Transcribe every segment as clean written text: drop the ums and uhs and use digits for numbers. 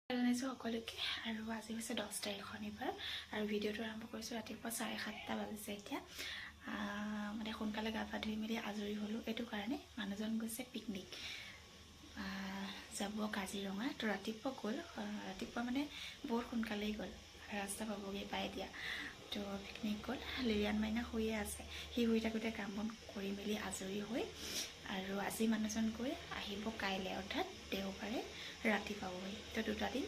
সকলোকে আৰু আজি হৈছে 10 তাৰিখ শনিবাৰ আৰু ভিডিঅ'টো আৰম্ভ কৰিছোঁ ৰাতিপুৱা 7:30 বাজিছে এতিয়া মানে সোনকালে গা পা ধুই মেলি আজৰি হ'লোঁ এইটো কাৰণে মানুহজন গৈছে পিকনিক যাব কাজিৰঙা তো ৰাতিপুৱা গ'ল ৰাতিপুৱা মানে বহুত সোনকালেই গ'ল ৰাস্তা পাবগৈ পাই দিয়া তো পিকনিক গ'ল লিৰিয়ান মাইনা শুয়ে আছে সি শুই থাকোঁতে কাম বন কৰি মেলি আজৰি হৈ আৰু আজি মানুহজন গৈ আহিব কাইলৈ অৰ্থাৎ দেওবাৰে ৰাতি পাবহি তো 2টা দিন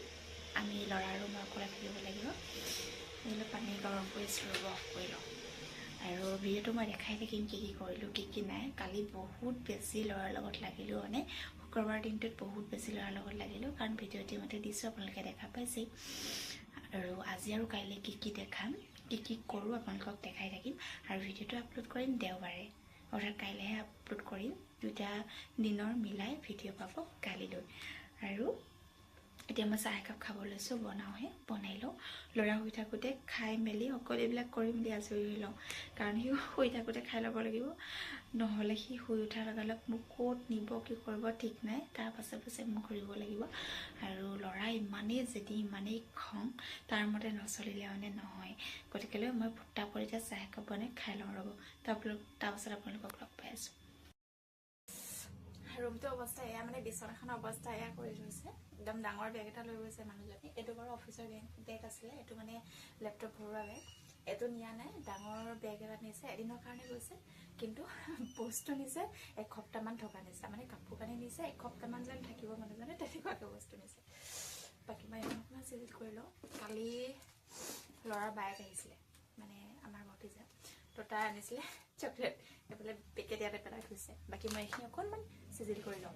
আমি ল'ৰা আৰু মই অকলে থাকিব লাগিব এইবিলাক পানী গৰম কৰিছোঁ ৰ'ব অফ কৰি লওঁ আৰু ভিডিঅ'টো মই দেখাই থাকিম কি কৰিলোঁ কি নাই কালি বহুত বেছি ল'ৰাৰ লগত লাগিলোঁ মানে শুক্ৰবাৰ দিনটোত বহুত বেছি ল'ৰাৰ লগত লাগিলোঁ কাৰণ ভিডিঅ'টি মতে দিছোঁ আপোনালোকে দেখা পাইছেই আৰু আজি আৰু কাইলৈ কি দেখাম কি কৰোঁ আপোনালোকক দেখাই থাকিম আৰু ভিডিঅ'টো আপলোড কৰিম দেওবাৰে অৰ্থাৎ কাইলৈহে আপলোড কৰিম 2টা দিনৰ মিলাই ভিডিঅ' পাব কালিলৈ আৰু এতিয়া মই চাহ একাপ খাব লৈছোঁ বনাওঁহে বনাই লওঁ ল'ৰা শুই থাকোঁতে খাই মেলি সকলোবিলাক কৰি মেলি আজৰি হৈ লওঁ কাৰণ সি শুই থাকোঁতে খাই ল'ব লাগিব নহ'লে সি শুই উঠাৰ লগালগ মোক ক'ত নিব কি কৰিব ঠিক নাই তাৰ পাছে মোক ঘূৰিব লাগিব আৰু ল'ৰা ইমানেই জেদি ইমানেই খং তাৰ মতে নচলিলে মানে নহয় গতিকেলৈ মই ফুটাফৰিতে চাহ একাপ বনাই খাই লওঁ ৰ'ব তাৰপাছত আপোনালোকক লগ পাই আছোঁ ৰুমটো অৱস্থা এয়া মানে বিচনাখনৰ অৱস্থা এয়া কৰি থৈছে একদম ডাঙৰ বেগ এটা লৈ গৈছে মানুহজনী এইটো বাৰু অফিচৰ বেগ আছিলে এইটো মানে লেপটপ ভৰোৱা বেগ এইটো নিয়া নাই ডাঙৰ বেগ এটা নিছে এদিনৰ কাৰণে গৈছে কিন্তু বস্তু নিছে এসপ্তাহমান থকা নিছে মানে কাপোৰ কানি নিছে এসপ্তাহমান যেন থাকিব মানুহজনে তেনেকুৱাকৈ বস্তু নিছে বাকী মই অকণমান চিজিল কৰি লওঁ কালি ল'ৰাৰ বাইক আহিছিলে মানে আমাৰ ভতিজা তো তাই আনিছিলে চকলেট এইফালে পেকেট ইয়াতে পেলাই থৈছে বাকী মই এইখিনি অকণমান চিজিল কৰি লওঁ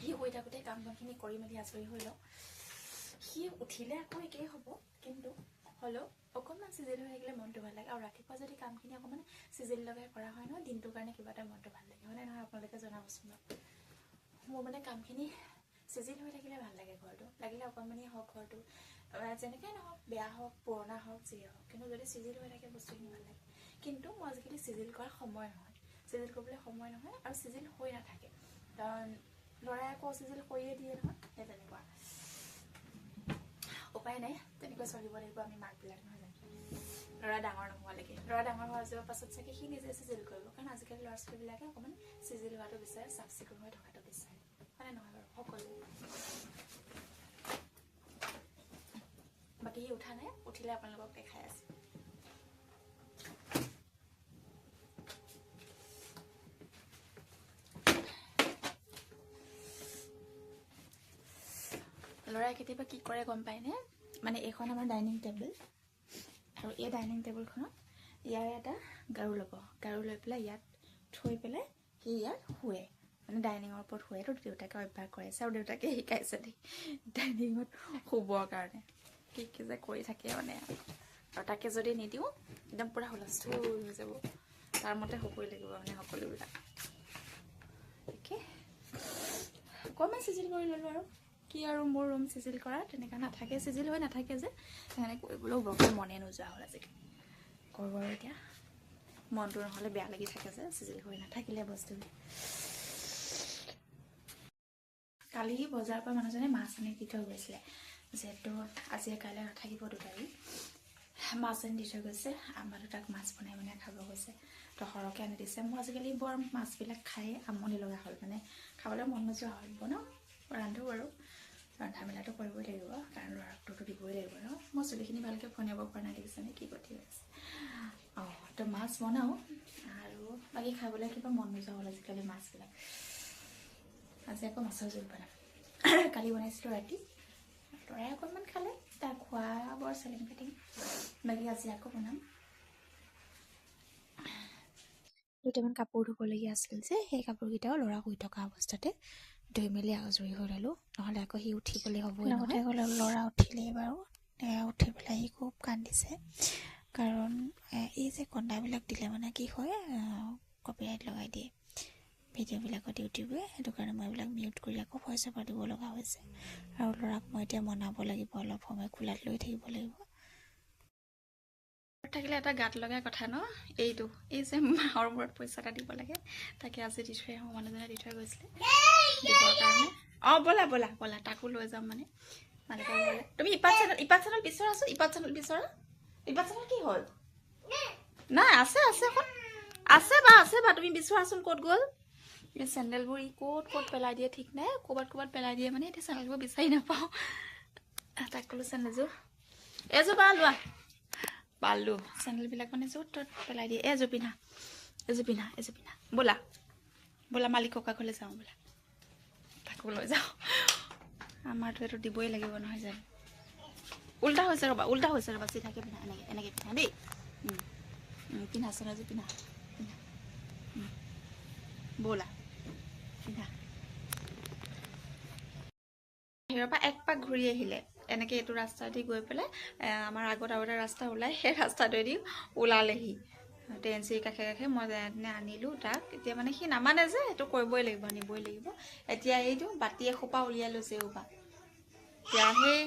সি শুই থাকোঁতে কাম বনখিনি কৰি মেলি আজৰি হৈ লওঁ সি উঠিলে আকৌ একেই হ'ব কিন্তু হ'লেও অকণমান চিজিল হৈ থাকিলে মনটো ভাল লাগে আৰু ৰাতিপুৱা যদি কামখিনি অকণমান চিজিল লগাই কৰা হয় নহয় দিনটোৰ কাৰণে কিবা এটা মনটো ভাল লাগে হয়নে নহয় আপোনালোকে জনাবচোন মোৰ মানে কামখিনি চিজিল হৈ থাকিলে ভাল লাগে ঘৰটো লাগিলে অকণমানেই হওক ঘৰটো যেনেকৈ নহওক বেয়া হওক পুৰণা হওক যিয়ে হওক কিন্তু যদি চিজিল হৈ থাকে বস্তুখিনি ভাল লাগে কিন্তু মই আজিকালি চিজিল কৰাৰ সময় নহয় চিজিল কৰিবলৈ সময় নহয় আৰু চিজিল হৈ নাথাকে কাৰণ ল'ৰাই আকৌ চিজিল কৰিয়ে দিয়ে নহয় সেই তেনেকুৱা উপায় নাই তেনেকৈ চলিব লাগিব আমি মাকবিলাক নহয় জানো ল'ৰা ডাঙৰ নোহোৱালৈকে ল'ৰা ডাঙৰ হোৱাৰ যোৱাৰ পাছত চাগে সি নিজে চিজিল কৰিব কাৰণ আজিকালি ল'ৰা ছোৱালীবিলাকে অকণমান চিজিল হোৱাটো বিচাৰে চাফ চিকুণ হৈ থকাটো বিচাৰে হয়নে নহয় বাৰু সকলো বাকী সি উঠা নাই উঠিলে আপোনালোকক দেখাই আছে ল'ৰাই কেতিয়াবা কি কৰে গম পায়নে মানে এইখন আমাৰ ডাইনিং টেবুল আৰু এই ডাইনিং টেবুলখনত ইয়াৰ এটা গাৰু ল'ব গাৰু লৈ পেলাই ইয়াত থৈ পেলাই সি ইয়াত শুৱে মানে ডাইনিঙৰ ওপৰত শুৱে তো দেউতাকে অভ্যাস কৰাইছে আৰু দেউতাকে শিকাইছে দেই ডাইনিঙত শুবৰ কাৰণে কি যে কৰি থাকে মানে আৰু তাকে যদি নিদিওঁ একদম পূৰা হুলস্থুল হৈ যাব তাৰ মতে হ'বই লাগিব মানে সকলোবিলাক তাকে অকণমান চিজিল কৰি ল'লোঁ আৰু কি আৰু মোৰ ৰুম চিজিল কৰা তেনেকুৱা নাথাকে চিজিল হৈ নাথাকে যে সেইকাৰণে কৰিবলৈও বৰকৈ মনে নোযোৱা হ'ল আজিকালি কৰিব আৰু এতিয়া মনটো নহ'লে বেয়া লাগি থাকে যে চিজিল হৈ নাথাকিলে বস্তু কালি বজাৰৰ পৰা মানুহজনে মাছ আনি দি থৈ গৈছিলে যিহেতু আজি কাইলৈ নাথাকিব 2 তাৰিখ মাছ আনি দি থৈ গৈছে আমাৰ দুটাক মাছ বনাই খাব গৈছে তো সৰহকৈ আনি দিছে মই আজিকালি বৰ মাছবিলাক খাই আমনি লগা হ'ল মানে খাবলৈ মন নোযোৱা হ'ল বনাওঁ ৰান্ধো আৰু ৰন্ধা মেলাটো কৰিবই লাগিব কাৰণ ল'ৰাকটোতো দিবই লাগিব ন মই চুলিখিনি ভালকৈ ফনিয়াব পৰা নাই দেখিছেনে কি গতি হৈ আছে তো মাছ বনাওঁ আৰু বাকী খাবলৈ কিবা মন নোযোৱা হ'ল আজিকালি মাছবিলাক আজি আকৌ মাছৰ জোল বনাম কালি বনাইছিলোঁ ৰাতি ল'ৰাই অকণমান খালে তাৰ খোৱা বৰ চেলেং পেটিং বাকী আজি আকৌ বনাম 2টামান কাপোৰ ধুবলগীয়া আছিল যে সেই কাপোৰকেইটাও ল'ৰা শুই থকা অৱস্থাতে ধুই মেলি আজৰি হৈ ল'লোঁ নহ'লে আকৌ সি উঠিবলৈ হ'বই লগতে গ'লে ল'ৰা উঠিলেই বাৰু উঠি পেলাই সি খুব কান্দিছে কাৰণ এই যে কন্দাবিলাক দিলে মানে কি হয় কপিৰাইট লগাই দিয়ে ভিডিঅ'বিলাকত ইউটিউবে সেইটো কাৰণে মই এইবিলাক মিউট কৰি আকৌ ভইচ অভাৰ দিব লগা হৈছে আৰু ল'ৰাক মই এতিয়া মনাব লাগিব অলপ সময় খোলাত লৈ থাকিব লাগিব থাকিলে এটা গাত লগা কথা ন এইটো এই যে মাহৰ মূৰত পইচা এটা দিব লাগে তাকে আজি দি থৈ আহোঁ মানুহজনে দি থৈ গৈছিলে দিবৰ কাৰণে বলা বলা বলা তাকো লৈ যাম মানে মালিকৰ ঘৰলৈ তুমি ইপাত চেনেল বিচৰাচোন ইপাত চেনেল কি হ'ল নাই আছে আছে বা তুমি বিচৰাচোন ক'ত গ'ল এই চেণ্ডেলবোৰ ই ক'ত পেলাই দিয়ে ঠিক নাই ক'ৰবাত পেলাই দিয়ে মানে এতিয়া চেণ্ডেলবোৰ বিচাৰি নাপাওঁ তাক ক'লো চেণ্ডেলযোৰ এযোৰ বা লোৱা পালো চেণ্ডেলবিলাক মানে য'ত ত'ত পেলাই দিয়ে এযোৰ পিন্ধা ব'লা মালিক ককা ঘৰলৈ যাওঁ বোলা তাকো লৈ যাওঁ আমাৰতো এইটো দিবই লাগিব নহয় জানো উল্টা হৈছে ৰ'বা চিধাকৈ পিন্ধা এনেকৈ পিন্ধা দেই পিন্ধা চেণ্ডেলযোৰ পিন্ধা ব'লা পিন্ধা বাহিৰৰ পৰা এক পাক ঘূৰি আহিলে এনেকৈ এইটো ৰাস্তা দি গৈ পেলাই আমাৰ আগত আৰু এটা ৰাস্তা ওলাই সেই ৰাস্তাটোৱেদি ওলালেহি টেনচিৰ কাষে মই যেনে আনিলোঁ তাক এতিয়া মানে সি নামানে যে সেইটো কৰিবই লাগিব নিবই লাগিব এতিয়া এইটো বাতি এসোপা উলিয়াই লৈছে এসোপা এতিয়া সেই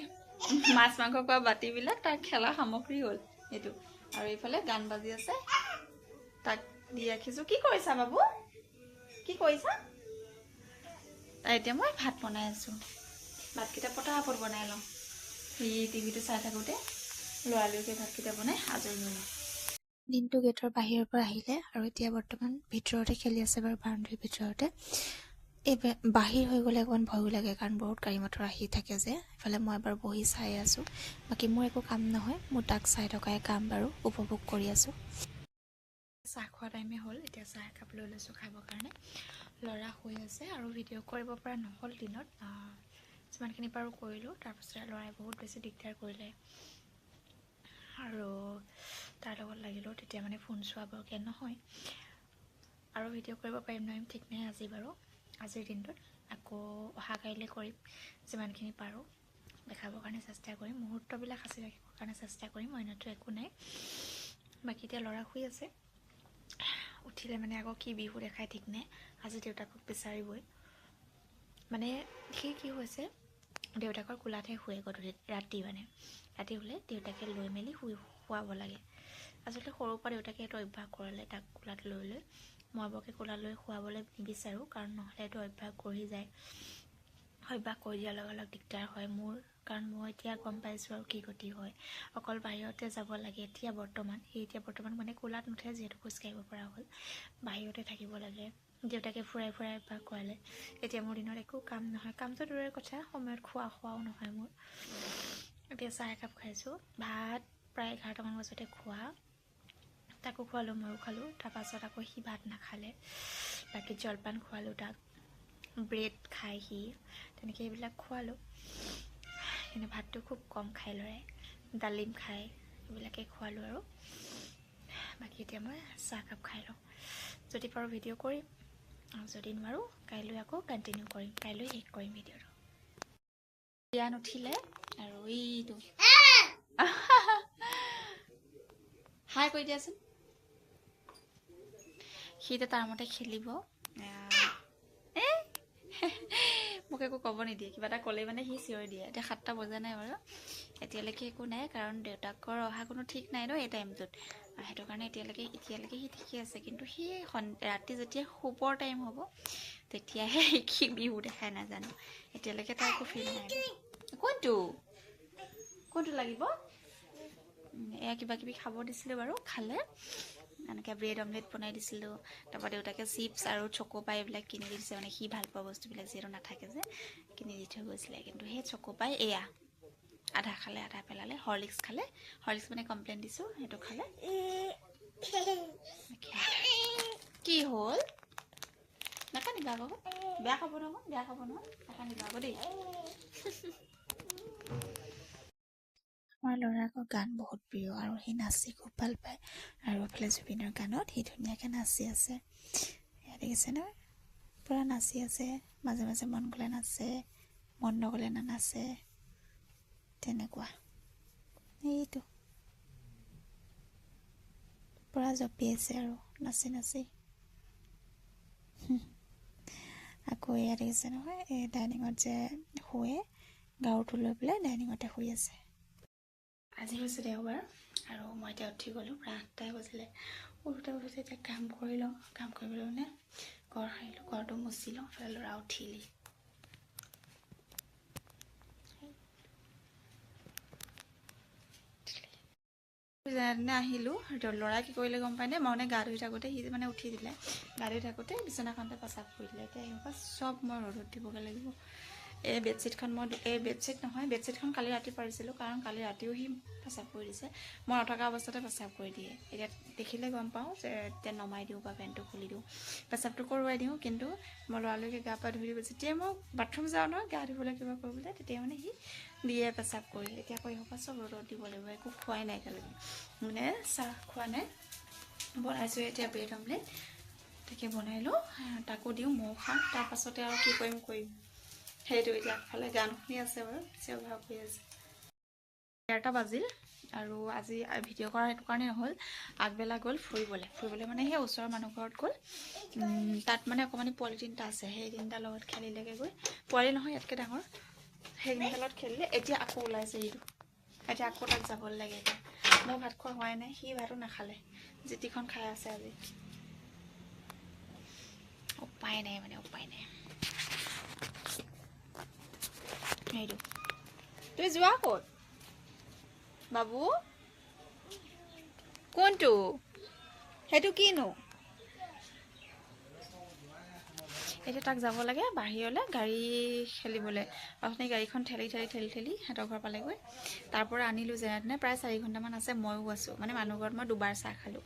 মাছ মাংস খোৱা বাতিবিলাক তাৰ খেলা সামগ্ৰী হ'ল এইটো আৰু এইফালে গান বাজি আছে তাক দি ৰাখিছোঁ কি কৰিছা বাবু কি কৰিছা তাই এতিয়া মই ভাত বনাই আছোঁ ভাতকেইটা পটাপট বনাই লওঁ সি টিভিটো চাই থাকোঁতে লৰালৰিকৈ ভাতকেইটা বনাই আজৰি হ'লোঁ দিনটো গেটৰ বাহিৰৰ পৰা আহিলে আৰু এতিয়া বৰ্তমান ভিতৰতে খেলি আছে বাৰু বাউণ্ডেৰীৰ ভিতৰতে এই বাহিৰ হৈ গ'লে অকণমান ভয়ো লাগে কাৰণ বহুত গাড়ী মটৰ আহি থাকে যে এইফালে মই এবাৰ বহি চাই আছোঁ বাকী মোৰ একো কাম নহয় মোৰ তাক চাই থকাই কাম বাৰু উপভোগ কৰি আছোঁ চাহ খোৱা টাইমে হ'ল এতিয়া চাহ একাপ লৈ লৈছোঁ খাবৰ কাৰণে ল'ৰা শুই আছে আৰু ভিডিঅ' কৰিব পৰা নহ'ল দিনত যিমানখিনি পাৰোঁ কৰিলোঁ তাৰপিছতে ল'ৰাই বহুত বেছি দিগদাৰ কৰিলে আৰু তাৰ লগত লাগিলেও তেতিয়া মানে ফোন চোৱাবৰকৈ নহয় আৰু ভিডিঅ' কৰিব পাৰিম নোৱাৰিম ঠিক নাই আজি বাৰু আজিৰ দিনটোত আকৌ অহা কাইলৈ কৰিম যিমানখিনি পাৰোঁ দেখাবৰ কাৰণে চেষ্টা কৰিম মুহূৰ্তবিলাক সাঁচি ৰাখিবৰ কাৰণে চেষ্টা কৰিম অন্যতো একো নাই বাকী এতিয়া ল'ৰা শুই আছে উঠিলে মানে আকৌ কি বিহু দেখাই ঠিক নাই আজি দেউতাকক বিচাৰিবই মানে সি কি হৈছে দেউতাকৰ কোলাতহে শুৱে গধূলি ৰাতি শুলে দেউতাকে লৈ মেলি শুৱাব লাগে আচলতে সৰুৰ পৰা দেউতাকে এইটো অভ্যাস কৰালে তাক কোলাত লৈ মই বৰকৈ কোলাত লৈ শুৱাবলৈ নিবিচাৰোঁ কাৰণ নহ'লে এইটো অভ্যাস কৰি যায় অভ্যাস কৰি দিয়াৰ লগে লগে দিগদাৰ হয় মোৰ কাৰণ মই এতিয়া গম পাইছোঁ আৰু কি গতি হয় অকল বাহিৰতে যাব লাগে এতিয়া বৰ্তমান মানে কোলাত নুঠে যিহেতু খোজকাঢ়িব পৰা হ'ল বাহিৰতে থাকিব লাগে দেউতাকে ফুৰাই অভ্যাস কৰালে এতিয়া মোৰ দিনত একো কাম নহয় কামটো দূৰৰে কথা সময়ত খোৱাও নহয় মোৰ এতিয়া চাহ একাপ খাইছোঁ ভাত প্ৰায় 11টামান বজাতে খোৱা তাকো খোৱালোঁ ময়ো খালোঁ তাৰপাছত আকৌ সি ভাত নাখালে বাকী জলপান খোৱালোঁ তাক ব্ৰেড খাই সি তেনেকৈ এইবিলাক খোৱালোঁ কিন্তু ভাতটো খুব কম খাই ল'ৰাই ডালিম খায় এইবিলাকে খোৱালোঁ আৰু বাকী এতিয়া মই চাহকাপ খাই লওঁ যদি পাৰোঁ ভিডিঅ' কৰিম আৰু যদি নোৱাৰোঁ কাইলৈ আকৌ কণ্টিনিউ কৰিম কাইলৈ শেষ কৰিম ভিডিঅ'টো জ্ঞান উঠিলে আৰু এইটো হাই কৈ দিয়াচোন সি তাৰ মতে খেলিব মোক একো ক'ব নিদিয়ে কিবা এটা ক'লেই মানে সি চিঞৰি দিয়ে এতিয়া 7টা বজা নাই বাৰু এতিয়ালৈকে একো নাই কাৰণ দেউতাকৰ অহা কোনো ঠিক নাই ন এই টাইমটোত সেইটো কাৰণে এতিয়ালৈকে সি ঠিকে আছে কিন্তু সি ৰাতি যেতিয়া শুবৰ টাইম হ'ব তেতিয়াহে সি বিহু দেখাই নাজানো এতিয়ালৈকে তাৰ একো ফিল নাই কোনটো লাগিব এয়া কিবা কিবি খাব দিছিলোঁ বাৰু খালে এনেকৈ ব্ৰেড অমলেট বনাই দিছিলোঁ তাৰপৰা দেউতাকে চিপছ আৰু চকোপাই এইবিলাক কিনি দি দিছে মানে সি ভাল পোৱা বস্তুবিলাক যিহেতু নাথাকে যে কিনি দি থৈ গৈছিলে কিন্তু সেই চকোপাই এয়া আধা খালে আধা পেলালে হৰলিক্স খালে হৰলিক্স মানে কমপ্লেইন দিছোঁ সেইটো খালে কি হ'ল নাকান্দিবা আকৌ বেয়া খাব নহয় নাকান্দিবা আকৌ দেই আমাৰ ল'ৰাৰ আকৌ গান বহুত প্ৰিয় আৰু সি নাচি খুব ভাল পায় আৰু এইফালে জুবিনৰ গানত সি ধুনীয়াকৈ নাচি আছে এয়া দেখিছে নহয় পূৰা নাচি আছে মাজে মাজে মন গ'লে নাচে মন নগ'লে নানাচে তেনেকুৱা এইটো পূৰা জপি আছে আৰু নাচি আকৌ এয়া দেখিছে নহয় এই ডাইনিঙত যে শুৱে গাৰুটো লৈ পেলাই ডাইনিঙতে শুই আছে আজি হৈছে দেওবাৰ আৰু মই এতিয়া উঠি গ'লোঁ প্ৰায় 8টাই বাজিলে উঠোতে এতিয়া কাম কৰি লওঁ কাম কৰিবলৈ মানে ঘৰ সাৰিলোঁ ঘৰটো মুচি লওঁ ল'ৰা উঠিলি যেনে আহিলোঁ ল'ৰাই কি কৰিলে গম পায়নে, মই মানে গা ধুই থাকোঁতে সি মানে উঠি দিলে, গা ধুই থাকোঁতে বিচনাখনতে পেচাব কৰি দিলে। এতিয়া সেইবোৰ চব মই ৰ'দত দিবগৈ লাগিব। এই বেডশ্বীটখন এই বেডশ্বীট নহয়, বেডশ্বীটখন কালি ৰাতি পাৰিছিলোঁ, কাৰণ কালি ৰাতিও সি পেচাব কৰি দিছে। মই নথকা অৱস্থাতে পেচাব কৰি দিয়ে। এতিয়া দেখিলে গম পাওঁ যে এতিয়া নমাই দিওঁ বা পেণ্টটো খুলি দিওঁ, পেচাবটো কৰোৱাই দিওঁ। কিন্তু মই ল'ৰালৈকে গা পা ধুই দিব, যেতিয়া মই বাথৰুম যাওঁ নহয় গা ধুবলৈ কিবা কৰিবলৈ, তেতিয়া মানে সি দিয়ে পেচাব কৰিলে। এতিয়া আকৌ এইসোপা চব ৰ'দত দিব লাগিব। একো খোৱাই নাই একেলগে, মানে চাহ খোৱা নাই, বনাইছোঁ এতিয়া ব্ৰেড অমলেট, তাকে বনাই লওঁ, তাকো দিওঁ, ময়ো খাওঁ। তাৰপাছতে আৰু কি কৰিম সেইটো। এতিয়া আগফালে গান শুনি আছে বাৰু, চিঞৰ বাখৰ কৰি আছে। 11টা বাজিল আৰু আজি ভিডিঅ' কৰা সেইটো কাৰণে নহ'ল, আগবেলা গ'ল ফুৰিবলৈ মানে সেই ওচৰৰ মানুহ ঘৰত গ'ল। তাত মানে অকণমানি পোৱালি 3টা আছে, সেই 3টাৰ লগত খেলিলেগৈ গৈ। পোৱালি নহয়, ইয়াতকৈ ডাঙৰ, সেই 3টাৰ লগত খেলিলে। এতিয়া আকৌ ওলাইছে এইটো, এতিয়া আকৌ তাত যাব লাগে। এতিয়া মই ভাত খোৱা হোৱাই নাই, সি ভাতো নাখালে, জিতিখন খাই আছে আজি। উপায় নাই মানে, উপায় নাই। সেইটো তুমি যোৱা ক'ত বাবু? কোনটো? সেইটো কিনো? এতিয়া তাক যাব লাগে বাহিৰলৈ গাড়ী খেলিবলৈ। অথনি গাড়ীখন ঠেলি সিহঁতৰ ঘৰ পালেগৈ। তাৰ পৰা আনিলোঁ যেনে তেনে, প্ৰায় 4 ঘণ্টামান আছে, ময়ো আছোঁ। মানে মানুহ ঘৰত মই 2বাৰ চাহ খালোঁ।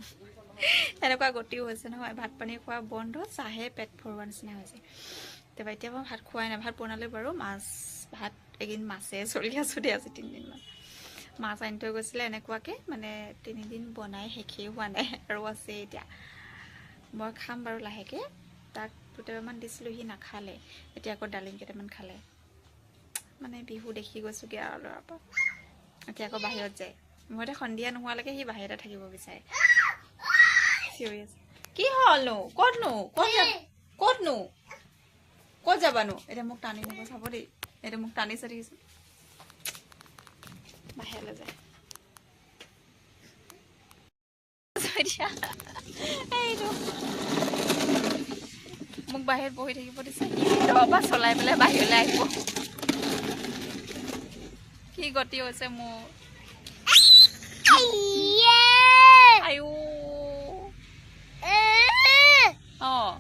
এনেকুৱা গতিও হৈছে নহয়, ভাত পানী খোৱা বন্ধ, চাহে পেট ভৰোৱা নিচিনা হৈছে। তাৰপৰা এতিয়া মই ভাত খোৱাই নাই, ভাত বনালে বাৰু, ভাত এইকেইদিন মাছে চলি আছোঁ দে, আজি 3 দিনমান। মাছ আনি থৈ গৈছিলে এনেকুৱাকৈ, মানে 3 দিন বনাই শেষেই হোৱা নাই আৰু আছে এতিয়া। মই খাম বাৰু লাহেকৈ। তাক 2টামান দিছিলোঁ, সি নাখালে। এতিয়া আকৌ ডালিম কেইটামান খালে। মানে বিহু দেখি গৈছোঁগৈ আৰু ল'ৰাৰ পৰা। এতিয়া আকৌ বাহিৰত যায়, মই এতিয়া সন্ধিয়া নোহোৱালৈকে সি বাহিৰতে থাকিব বিচাৰে। চিঞৰি আছে, কি হ'লনো? ক'তনো ক'ত যাবানো? এতিয়া মোক টানি নিব, চাব দেই, এতিয়া মোক টানিছে দেখিছোঁ, বাহিৰলৈ যায়। এইটো মোক বাহিৰত বহি থাকিব দিছে, ভিতৰৰ পৰা চলাই পেলাই বাহিৰলৈ আহিব। কি গতি হৈছে মোৰ। আইও অঁ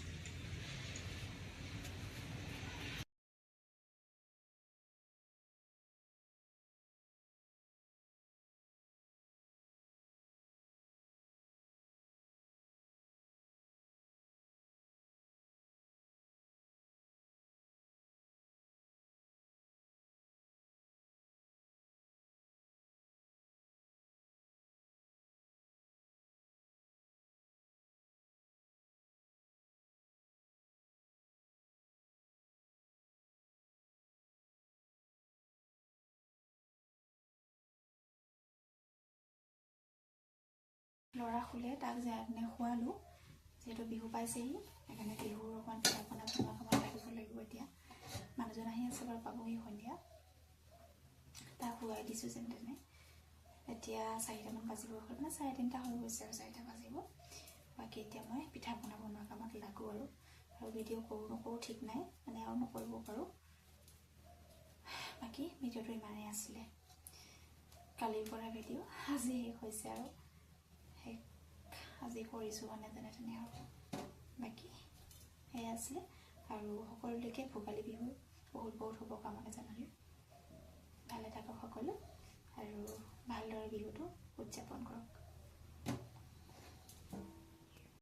ল'ৰা শুলে, তাক যেনে খোৱালোঁ। যিহেতু বিহু পাইছেহি, সেইকাৰণে বিহুৰ অকণমান পিঠা পনা বনোৱা কামত লাগিব এতিয়া। মানুহজন আহি আছে বাৰু, পাবহি সন্ধিয়া। তাক শুৱাই দিছোঁ যেনে তেনে। এতিয়া 4টামান বাজিব, মানে 3:30 হৈ গৈছে আৰু 4টা বাজিব। বাকী এতিয়া মই পিঠা পনা বনোৱা কামত লাগোঁ আৰু ভিডিঅ' কৰোঁ নকৰোঁ ঠিক নাই, মানে আৰু নকৰিব পাৰোঁ। বাকী ভিডিঅ'টো ইমানেই আছিলে, কালিৰ পৰা ভিডিঅ', আজি শেষ হৈছে আৰু আজি কৰিছোঁ মানে যেনে তেনে আৰু। বাকী সেয়া আছিলে, আৰু সকলোলৈকে ভোগালী বিহুৰ বহুত শুভকামনা জনালোঁ। ভালে থাকক সকলো, আৰু ভালদৰে বিহুটো উদযাপন কৰক।